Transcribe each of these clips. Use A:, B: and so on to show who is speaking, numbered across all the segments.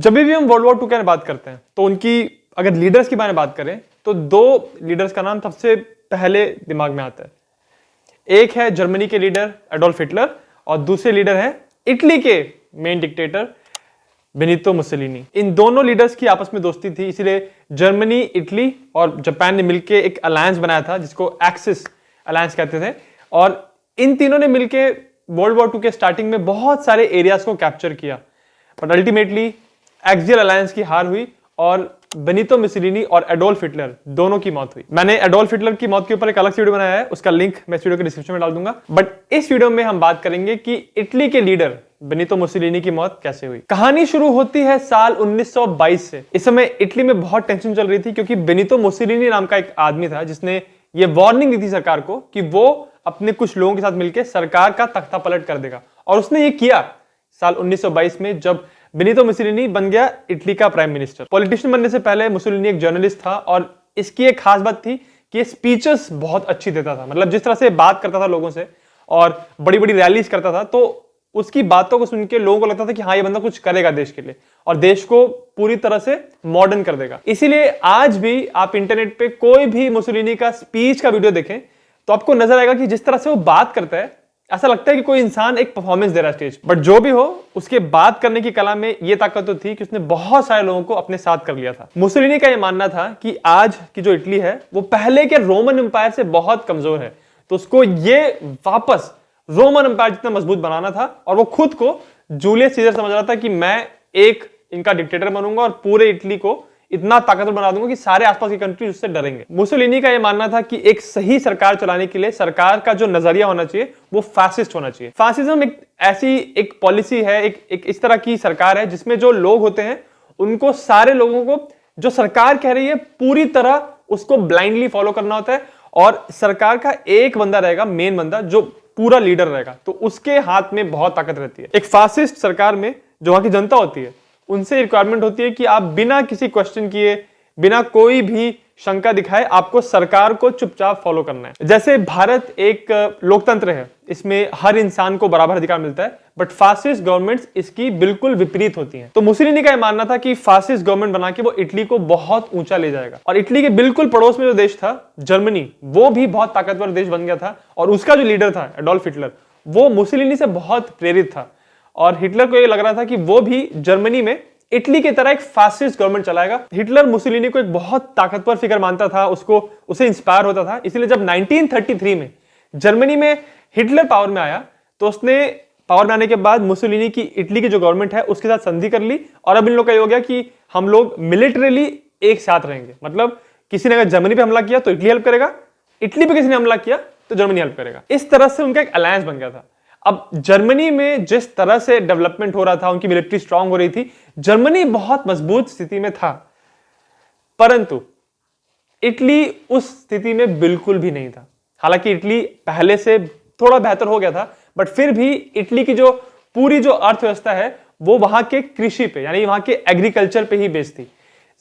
A: जब भी हम वर्ल्ड वॉर टू की बात करते हैं तो उनकी अगर लीडर्स की बारे में बात करें तो दो लीडर्स का नाम सबसे पहले दिमाग में आता है। एक है जर्मनी के लीडर एडोल्फ हिटलर और दूसरे लीडर हैं इटली के मेन डिक्टेटर बेनितो मुसोलिनी। इन दोनों लीडर्स की आपस में दोस्ती थी, इसीलिए जर्मनी, इटली और जापान ने मिलकर एक अलायंस बनाया था जिसको एक्सिस अलायंस कहते थे। और इन तीनों ने मिलकर वर्ल्ड वॉर टू के स्टार्टिंग में बहुत सारे एरियाज को कैप्चर किया, बट अल्टीमेटली एक्सियल अलायंस की हार हुई और बेनितो मुसोलिनी और एडोल्फ हिटलर दोनों की मौत हुई। मैंने एडोल्फ हिटलर की मौत के ऊपर एक अलग वीडियो बनाया है, उसका लिंक मैं इस वीडियो के डिस्क्रिप्शन में डाल दूंगा। बट इस वीडियो में हम बात करेंगे कि इटली के लीडर बेनितो मुसोलिनी की मौत कैसे हुई। कहानी शुरू होती है साल 1922 से। इस समय इटली में बहुत टेंशन चल रही थी क्योंकि बेनितो मुसोलिनी नाम का एक आदमी था जिसने ये वार्निंग दी थी सरकार को कि वो अपने कुछ लोगों के साथ मिलकर सरकार का तख्ता पलट कर देगा, और उसने ये किया साल 1922 में जब बेनितो मुसोलिनी बन गया इटली का प्राइम मिनिस्टर। पॉलिटिशियन बनने से पहले मुसोलिनी एक जर्नलिस्ट था और इसकी एक खास बात थी कि ये स्पीचेस बहुत अच्छी देता था। मतलब जिस तरह से बात करता था लोगों से और बड़ी बड़ी रैलीज करता था, तो उसकी बातों को सुन के लोगों को लगता था कि हाँ, ये बंदा कुछ करेगा देश के लिए और देश को पूरी तरह से मॉडर्न कर देगा। इसीलिए आज भी आप इंटरनेट पे कोई भी मुसोलिनी का स्पीच का वीडियो देखें तो आपको नजर आएगा कि जिस तरह से वो बात करता है ऐसा लगता है कि कोई इंसान एक परफॉर्मेंस दे रहा है स्टेज। बट जो भी हो, उसके बात करने की कला में ये ताकत तो थी कि उसने बहुत सारे लोगों को अपने साथ कर लिया था। मुसोलिनी का ये मानना था कि आज की जो इटली है वो पहले के रोमन एम्पायर से बहुत कमजोर है, तो उसको ये वापस रोमन एम्पायर जितना मजबूत बनाना था। और वो खुद को जूलियस सीजर समझ रहा था कि मैं एक इनका डिक्टेटर बनूंगा और पूरे इटली को इतना ताकतवर बना दूंगा कि सारे आसपास की कंट्री उससे डरेंगे। मुसोलिनी का यह मानना था कि एक सही सरकार चलाने के लिए सरकार का जो नजरिया होना चाहिए वो फासिस्ट होना चाहिए। फासिज्म एक ऐसी एक पॉलिसी है, एक इस तरह की सरकार है जिसमें जो लोग होते हैं उनको सारे लोगों को जो सरकार कह रही है पूरी तरह उसको ब्लाइंडली फॉलो करना होता है, और सरकार का एक बंदा रहेगा, मेन बंदा जो पूरा लीडर रहेगा, तो उसके हाथ में बहुत ताकत रहती है। एक फासिस्ट सरकार में जो वहां की जनता होती है उनसे रिक्वायरमेंट होती है कि आप बिना किसी क्वेश्चन किए, बिना कोई भी शंका दिखाए आपको सरकार को चुपचाप फॉलो करना है। जैसे भारत एक लोकतंत्र है, इसमें हर इंसान को बराबर अधिकार मिलता है, बट फासिस्ट गवर्नमेंट्स इसकी बिल्कुल विपरीत होती हैं। तो मुसोलिनी का यह मानना था कि फासिस्ट गवर्नमेंट बना के वो इटली को बहुत ऊंचा ले जाएगा। और इटली के बिल्कुल पड़ोस में जो देश था जर्मनी, वो भी बहुत ताकतवर देश बन गया था, और उसका जो लीडर था एडोल्फ हिटलर वो मुसोलिनी से बहुत प्रेरित था। और हिटलर को यह लग रहा था कि वो भी जर्मनी में इटली की तरह एक फासिस्ट गवर्नमेंट चलाएगा। हिटलर मुसोलिनी को एक बहुत ताकतवर फिगर मानता था, उसे इंस्पायर होता था। इसलिए जब 1933 में जर्मनी में हिटलर पावर में आया तो उसने पावर में आने के बाद मुसोलिनी की इटली की जो गवर्नमेंट है उसके साथ संधि कर ली, और अब इन लोग का ये हो गया कि हम लोग मिलिटरीली एक साथ रहेंगे। मतलब किसी ने अगर जर्मनी पे हमला किया तो इटली हेल्प करेगा, इटली पे किसी ने हमला किया तो जर्मनी हेल्प करेगा। इस तरह से उनका एक अलायंस बन गया था। अब जर्मनी में जिस तरह से डेवलपमेंट हो रहा था, उनकी मिलिट्री स्ट्रांग हो रही थी, जर्मनी बहुत मजबूत स्थिति में था, परंतु इटली उस स्थिति में बिल्कुल भी नहीं था। हालांकि इटली पहले से थोड़ा बेहतर हो गया था, बट फिर भी इटली की जो पूरी जो अर्थव्यवस्था है वो वहां के कृषि पे, यानी वहां के एग्रीकल्चर पे ही बेस्ड थी।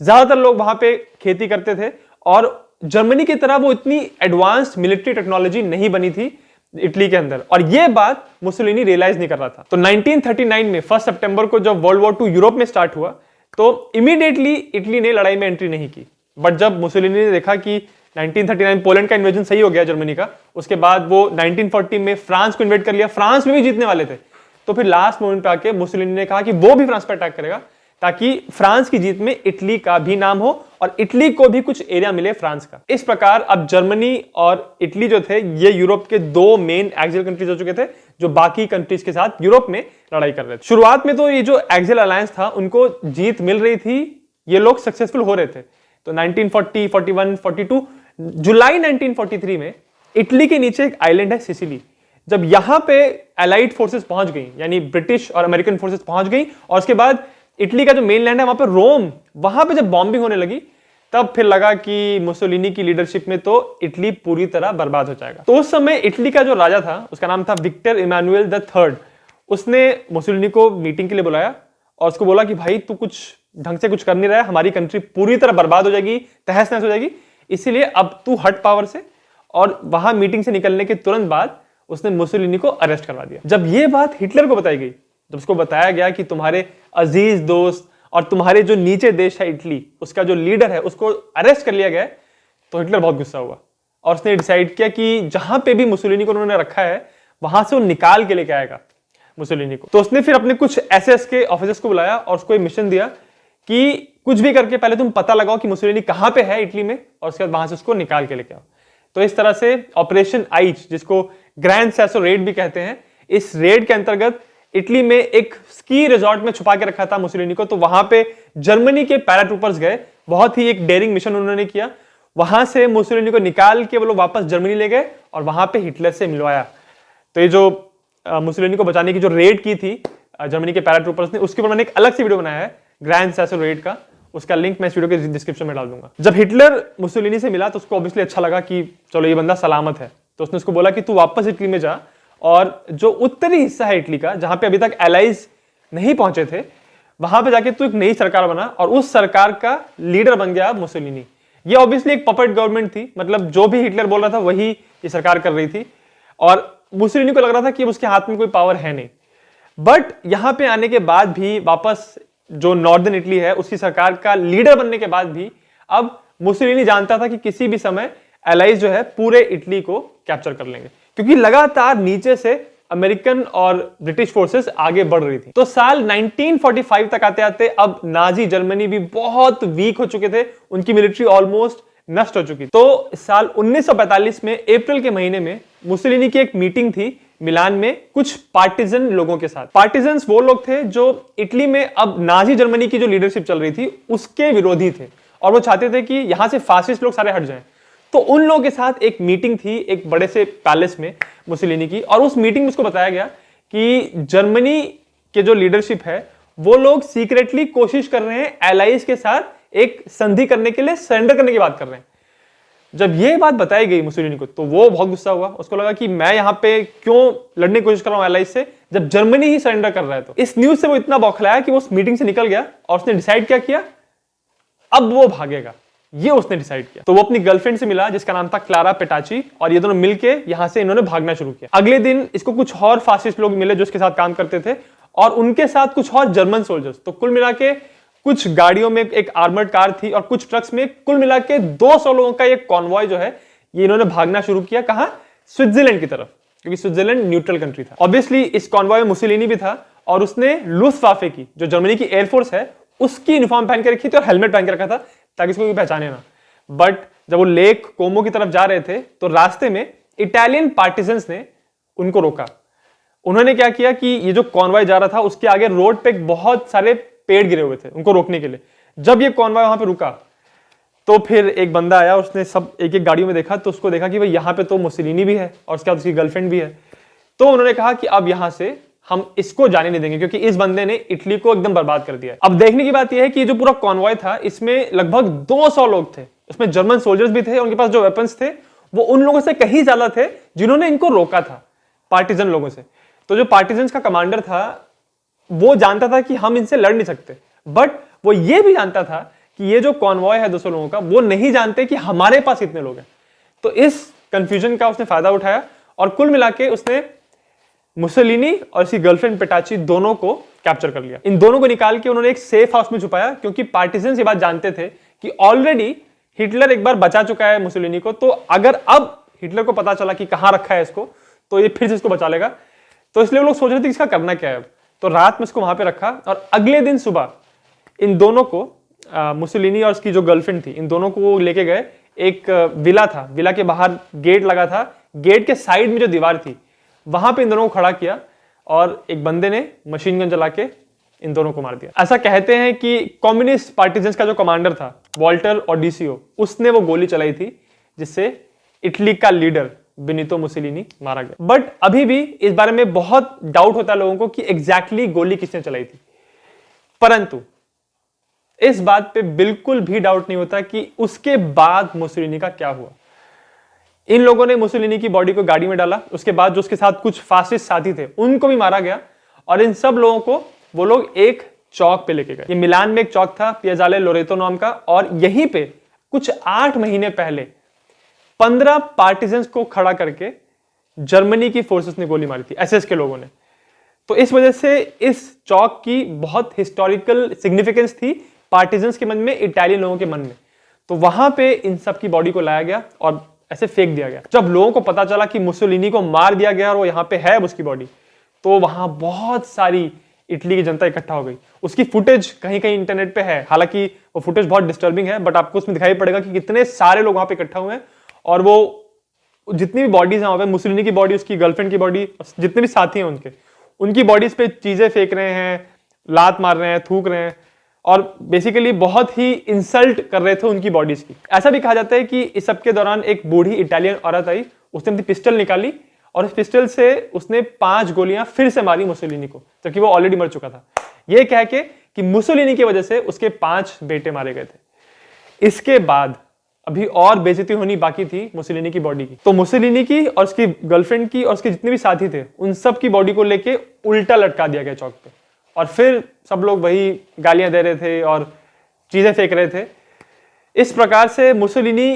A: ज्यादातर लोग वहां पे खेती करते थे, और जर्मनी की तरह वो इतनी एडवांस्ड मिलिट्री टेक्नोलॉजी नहीं बनी थी इटली के अंदर, और ये बात मुसोलिनी रियलाइज नहीं कर रहा था। तो 1939 में 1 सितंबर को जब वर्ल्ड वॉर 2 यूरोप में स्टार्ट हुआ तो इमीडिएटली इटली ने लड़ाई में एंट्री नहीं की। बट जब मुसोलिनी ने देखा कि 1939 पोलैंड का इन्वेजन सही हो गया जर्मनी का, उसके बाद वो 1940 में फ्रांस को इन्वेट कर लिया, फ्रांस में भी जीतने वाले थे, तो फिर लास्ट मोमेंट पे आके मुसोलिनी ने कहा कि वो भी फ्रांस पर अटैक करेगा ताकि फ्रांस की जीत में इटली का भी नाम हो और इटली को भी कुछ एरिया मिले फ्रांस का। इस प्रकार अब जर्मनी और इटली जो थे ये यूरोप के दो मेन एक्सियल कंट्रीज हो चुके थे जो बाकी कंट्रीज के साथ यूरोप में लड़ाई कर रहे थे। शुरुआत में तो ये जो एक्सियल अलायंस था उनको जीत मिल रही थी, ये लोग सक्सेसफुल हो रहे थे। तो 1940, 41, 42, जुलाई 1943 में इटली के नीचे एक आइलैंड है सिसिली। जब यहां पे अलाइड फोर्सेस पहुंच गई, यानी ब्रिटिश और अमेरिकन फोर्सेस पहुंच गई, और उसके बाद इटली का जो मेन लैंड है वहां पे रोम, वहां पे जब बॉम्बिंग होने लगी तब फिर लगा कि मुसोलिनी की लीडरशिप में तो इटली पूरी तरह बर्बाद हो जाएगा। तो उस समय इटली का जो राजा था उसका नाम था विक्टर इमानुएल द थर्ड। उसने मुसोलिनी को मीटिंग के लिए बुलाया और उसको बोला कि भाई तू कुछ ढंग से कुछ कर नहीं रहा है, हमारी कंट्री पूरी तरह बर्बाद हो जाएगी, तहस नहस हो जाएगी, इसीलिए अब तू हट पावर से। और वहां मीटिंग से निकलने के तुरंत बाद उसने मुसोलिनी को अरेस्ट करवा दिया। जब ये बात हिटलर को बताई गई, जब उसको बताया गया कि तुम्हारे अजीज दोस्त और तुम्हारे जो नीचे देश है इटली, उसका जो लीडर है उसको अरेस्ट कर लिया गया, तो हिटलर बहुत गुस्सा हुआ और उसने डिसाइड किया कि जहां पे भी मुसोलिनी को उन्होंने रखा है वहां से वो निकाल के लेके आएगा मुसोलिनी को। तो उसने फिर अपने कुछ एसएस के ऑफिसर्स को बुलाया और उसको एक मिशन दिया कि कुछ भी करके पहले तुम पता लगाओ कि मुसोलिनी कहां पे है इटली में, और उसके बाद वहां से उसको निकाल के लेके आओ। तो इस तरह से ऑपरेशन आइच, जिसको ग्रैंड सैसो रेड भी कहते हैं, इस रेड के अंतर्गत इटली में एक स्की रिजॉर्ट में छुपा के रखा था मुसोलिनी को। तो वहां पे जर्मनी के पैराट्रूपर्स गए, बहुत ही एक डेयरिंग मिशन उन्होंने किया। वहां से मुसोलिनी को निकाल के वो लोग वापस जर्मनी ले गए और वहां पे हिटलर से मिलवाया। तो ये जो मुसोलिनी को बचाने की जो रेड की थी जर्मनी के पैराट्रूपर्स ने, उसके ऊपर मैंने एक अलग से वीडियो बनाया है ग्रैंड सैसो रेड का, उसका लिंक मैं इस वीडियो के डिस्क्रिप्शन में डाल दूंगा। जब हिटलर मुसोलिनी से मिला तो उसको ऑब्वियसली अच्छा लगा कि चलो ये बंदा सलामत है, तो उसने उसको बोला कि तू वापस इटली में जा और जो उत्तरी हिस्सा है इटली का, जहां पे अभी तक एलाइज नहीं पहुंचे थे, वहां पे जाके तू एक नई सरकार बना, और उस सरकार का लीडर बन गया मुसोलिनी। ये ऑब्वियसली एक पपेट गवर्नमेंट थी, मतलब जो भी हिटलर बोल रहा था वही ये सरकार कर रही थी, और मुसोलिनी को लग रहा था कि उसके हाथ में कोई पावर है नहीं। बट यहां पे आने के बाद भी, वापस जो नॉर्दर्न इटली है उसकी सरकार का लीडर बनने के बाद भी, अब मुसोलिनी जानता था कि किसी भी समय एलाइज जो है पूरे इटली को कैप्चर कर लेंगे, क्योंकि लगातार नीचे से अमेरिकन और ब्रिटिश फोर्सेस आगे बढ़ रही थी। तो साल 1945 तक आते आते अब नाजी जर्मनी भी बहुत वीक हो चुके थे, उनकी मिलिट्री ऑलमोस्ट नष्ट हो चुकी। तो साल 1945 में अप्रैल के महीने में मुसोलिनी की एक मीटिंग थी मिलान में कुछ पार्टिजन लोगों के साथ। पार्टिजन्स वो लोग थे जो इटली में अब नाजी जर्मनी की जो लीडरशिप चल रही थी उसके विरोधी थे, और वो चाहते थे कि यहां से फासिस्ट लोग सारे हट जाएं। तो उन लोगों के साथ एक मीटिंग थी एक बड़े से पैलेस में मुसोलिनी की, और उस मीटिंग में उसको बताया गया कि जर्मनी के जो लीडरशिप है वो लोग सीक्रेटली कोशिश कर रहे हैं एलाइज के साथ एक संधि करने के लिए, सरेंडर करने की बात कर रहे हैं। जब ये बात बताई गई मुसोलिनी को तो वो बहुत गुस्सा हुआ, उसको लगा कि मैं यहां पे क्यों लड़ने की कोशिश कर रहा हूं एलाइज से, जब जर्मनी ही सरेंडर कर रहा है। तो इस न्यूज से वो इतना बौखलाया कि वो उस मीटिंग से निकल गया और उसने डिसाइड क्या किया, अब वो भागेगा, ये उसने डिसाइड किया। तो वो अपनी गर्लफ्रेंड से मिला जिसका नाम था क्लारा पेटाची, और ये दोनों मिलके यहां से इन्होंने भागना शुरू किया। अगले दिन इसको कुछ और फासिस्ट लोग मिले जो इसके साथ काम करते थे, और उनके साथ कुछ और जर्मन सोल्जर्स। तो कुल मिला के कुछ गाड़ियों में एक आर्मर्ड कार थी और कुछ ट्रक्स में कुल मिला के 200 लोगों का एक कॉन्वॉय जो है ये इन्होंने भागना शुरू किया। कहां? स्विट्जरलैंड की तरफ, क्योंकि स्विट्जरलैंड न्यूट्रल कंट्री था। ऑब्वियसली इस कॉन्वॉय में मुसोलिनी भी था, और उसने लुफ्टवाफे की, जो जर्मनी की एयरफोर्स है, उसकी यूनिफॉर्म पहन के रखी थी और हेलमेट पहन के रखा था ताकि इसको कोई पहचाने ना। बट जब वो लेक कोमो की तरफ जा रहे थे तो रास्ते में इटालियन पार्टिजन्स ने उनको रोका। उन्होंने क्या किया कि ये जो कॉन्वॉय जा रहा था उसके आगे रोड पे बहुत सारे पेड़ गिरे हुए थे उनको रोकने के लिए। जब ये कॉन्वॉय वहां पे रुका तो फिर एक बंदा आया, उसने सब एक एक गाड़ियों में देखा, तो उसको देखा कि भाई यहाँ पे तो मुसोलिनी भी है और उसके बाद उसकी गर्लफ्रेंड भी है। तो उन्होंने कहा कि अब यहां से हम इसको जाने नहीं देंगे, क्योंकि इस बंदे ने इटली को एकदम बर्बाद कर दिया। अब देखने की बात यह है कि जो पूरा कॉन्वॉय था इसमें लगभग 200 लोग थे, उसमें जर्मन सोल्जर्स भी थे, उनके पास जो वेपन्स थे वो उन लोगों से कहीं ज्यादा थे जिन्होंने इनको रोका था, पार्टिजन लोगों से। तो जो पार्टिजन का कमांडर था वो जानता था कि हम इनसे लड़ नहीं सकते, बट वो ये भी जानता था कि ये जो कॉन्वॉय है 200 लोगों का, वो नहीं जानते कि हमारे पास इतने लोग हैं। तो इस कंफ्यूजन का उसने फायदा उठाया और कुल मिला के उसने मुसोलिनी और उसकी गर्लफ्रेंड पेटाची दोनों को कैप्चर कर लिया। इन दोनों को निकाल के उन्होंने एक सेफ हाउस में छुपाया, क्योंकि पार्टिजन ये बात जानते थे कि ऑलरेडी हिटलर एक बार बचा चुका है मुसोलिनी को, तो अगर अब हिटलर को पता चला कि कहां रखा है इसको तो ये फिर से इसको बचा लेगा। तो इसलिए वो लोग सोच रहे थे इसका करना क्या है। तो रात में इसको वहां पे रखा और अगले दिन सुबह इन दोनों को मुसोलिनी और उसकी जो गर्लफ्रेंड थी, इन दोनों को वो लेके गए। एक विला था, विला के बाहर गेट लगा था, गेट के साइड में जो दीवार थी वहां पे इन दोनों को खड़ा किया और एक बंदे ने मशीन गन चला के इन दोनों को मार दिया। ऐसा कहते हैं कि कम्युनिस्ट पार्टिजन का जो कमांडर था वॉल्टर ओडिसियो, उसने वो गोली चलाई थी जिससे इटली का लीडर बेनितो मुसोलिनी मारा गया। बट अभी भी इस बारे में बहुत डाउट होता है लोगों को कि एग्जैक्टली गोली किसने चलाई थी। परंतु इस बात पे बिल्कुल भी डाउट नहीं होता कि उसके बाद मुसोलिनी का क्या हुआ। इन लोगों ने मुसोलिनी की बॉडी को गाड़ी में डाला, उसके बाद जो उसके साथ कुछ फासिस्ट साथी थे उनको भी मारा गया, और इन सब लोगों को वो लोग एक चौक पे लेके गए। ये मिलान में एक चौक था पियाजाले लोरेतो नाम का, और यहीं पे कुछ 8 महीने पहले 15 पार्टिजन्स को खड़ा करके जर्मनी की फोर्सेस ने गोली मारी थी, एसएस के लोगों ने। तो इस वजह से इस चौक की बहुत हिस्टोरिकल सिग्निफिकेंस थी पार्टिजन्स के मन में, इटालियन लोगों के मन में। तो वहां पे इन सब की बॉडी को लाया गया और ऐसे फेंक दिया गया। जब लोगों को पता चला कि मुसोलिनी को मार दिया गया और वो यहाँ पे है उसकी बॉडी, तो वहां बहुत सारी इटली की जनता इकट्ठा हो गई। उसकी फुटेज कहीं कहीं इंटरनेट पे है, हालांकि वो फुटेज बहुत डिस्टर्बिंग है, बट आपको उसमें दिखाई पड़ेगा कि कितने सारे लोग वहां पे इकट्ठा हुए हैं और वो जितनी भी बॉडीज हैं वहां पे, मुसोलिनी की बॉडी, उसकी गर्लफ्रेंड की बॉडी, जितने भी साथी हैं उनकी बॉडीज पे चीजें फेंक रहे हैं, लात मार रहे हैं, थूक रहे हैं और बेसिकली बहुत ही इंसल्ट कर रहे थे उनकी बॉडीज की। ऐसा भी कहा जाता है कि इस सब के दौरान एक बूढ़ी इटालियन औरत आई, उसने अपनी पिस्टल निकाली और इस पिस्टल से उसने 5 गोलियां फिर से मारी मुसोलिनी को, जबकि वो ऑलरेडी मर चुका था, ये कह के कि मुसोलिनी की वजह से उसके 5 बेटे मारे गए थे। इसके बाद अभी और बेइज्जती होनी बाकी थी मुसोलिनी की बॉडी की। तो मुसोलिनी की और उसकी गर्लफ्रेंड की और उसके जितने भी साथी थे, उन सब की बॉडी को लेके उल्टा लटका दिया गया चौक पे और फिर सब लोग वही गालियां दे रहे थे और चीजें फेंक रहे थे। इस प्रकार से मुसोलिनी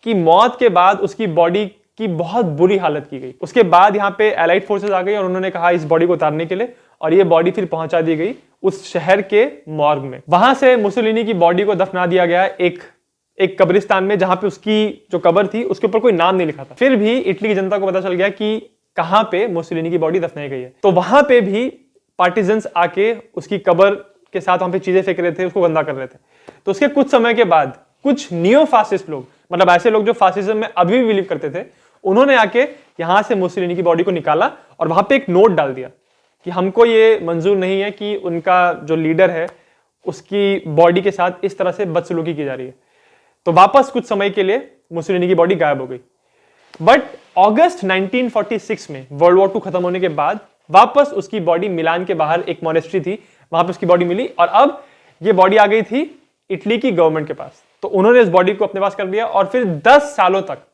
A: की मौत के बाद उसकी बॉडी की बहुत बुरी हालत की गई। उसके बाद यहाँ पे एलाइड फोर्सेस आ गई और उन्होंने कहा इस बॉडी को उतारने के लिए, और ये बॉडी फिर पहुंचा दी गई उस शहर के मॉर्ग में। वहां से मुसोलिनी की बॉडी को दफना दिया गया एक कब्रिस्तान में, जहां पे उसकी जो कब्र थी उसके ऊपर कोई नाम नहीं लिखा था। फिर भी इटली की जनता को पता चल गया कि कहां पे मुसोलिनी की बॉडी दफनाई गई है, तो वहां पे भी पार्टिजन्स आके उसकी कब्र के साथ वहां पे चीजें फेंक रहे थे, उसको गंदा कर रहे थे। तो उसके कुछ समय के बाद कुछ नियो फासिस्ट लोग, मतलब ऐसे लोग जो फासिज्म में अभी भी बिलीव करते थे, उन्होंने आके यहां से मुसोलिनी की बॉडी को निकाला और वहां पे एक नोट डाल दिया कि हमको ये मंजूर नहीं है कि उनका जो लीडर है उसकी बॉडी के साथ इस तरह से बदसलूकी की जा रही है। तो वापस कुछ समय के लिए मुसोलिनी की बॉडी गायब हो गई। बट अगस्त 1946 में वर्ल्ड वॉर 2 खत्म होने के बाद वापस उसकी बॉडी मिलान के बाहर एक मॉनेस्ट्री थी, वहां पे उसकी बॉडी मिली और अब ये बॉडी आ गई थी इटली की गवर्नमेंट के पास। तो उन्होंने इस बॉडी को अपने पास कर लिया और फिर 10 सालों तक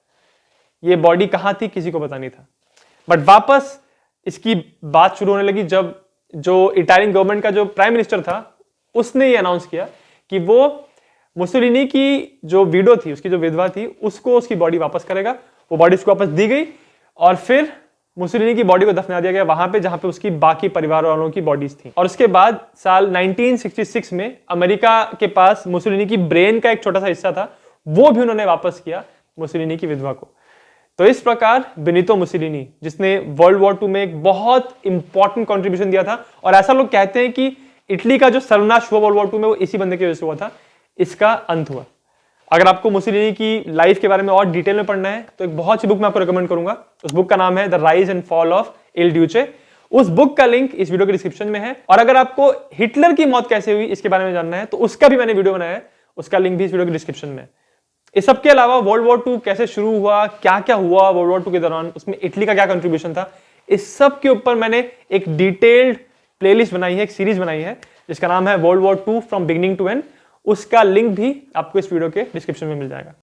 A: ये बॉडी कहां थी किसी को पता नहीं था। बट वापस इसकी बात शुरू होने लगी जब जो इटालियन गवर्नमेंट का जो प्राइम मिनिस्टर था उसने ये अनाउंस किया कि वो मुसोलिनी की जो विडो थी, उसकी जो विधवा थी, उसको उसकी बॉडी वापस करेगा। वो बॉडी उसको वापस दी गई और फिर मुसोलिनी की बॉडी को दफना दिया गया वहां पे जहां पे उसकी बाकी परिवार वालों की बॉडीज थी। और उसके बाद साल 1966 में अमेरिका के पास मुसोलिनी की ब्रेन का एक छोटा सा हिस्सा था, वो भी उन्होंने वापस किया मुसोलिनी की विधवा को। तो इस प्रकार बेनितो मुसोलिनी, जिसने वर्ल्ड वॉर 2 में एक बहुत इंपॉर्टेंट कंट्रीब्यूशन दिया था, और ऐसा लोग कहते हैं कि इटली का जो सर्वनाश हुआ वर्ल्ड वॉर 2 में वो इसी बंदे की वजह से हुआ था, इसका अंत हुआ। अगर आपको मुसोलिनी की लाइफ के बारे में और डिटेल में पढ़ना है तो एक बहुत सी बुक मैं आपको रिकमेंड करूंगा। उस बुक का नाम है the rise and fall of Il Duce. उस बुक का लिंक इस वीडियो के डिस्क्रिप्शन में है। और अगर आपको हिटलर की मौत कैसे हुई इसके बारे में जानना है तो उसका भी मैंने वीडियो बनाया है, उसका लिंक भी इस वीडियो के डिस्क्रिप्शन में है। इस सब के अलावा वर्ल्ड वॉर 2 कैसे शुरू हुआ, क्या क्या हुआ वर्ल्ड वॉर 2 के दौरान, उसमें इटली का क्या कंट्रीब्यूशन था, इस सब के ऊपर मैंने एक डिटेल्ड प्लेलिस्ट बनाई है, एक सीरीज बनाई है जिसका नाम है world war 2 from beginning to end. उसका लिंक भी आपको इस वीडियो के डिस्क्रिप्शन में मिल जाएगा।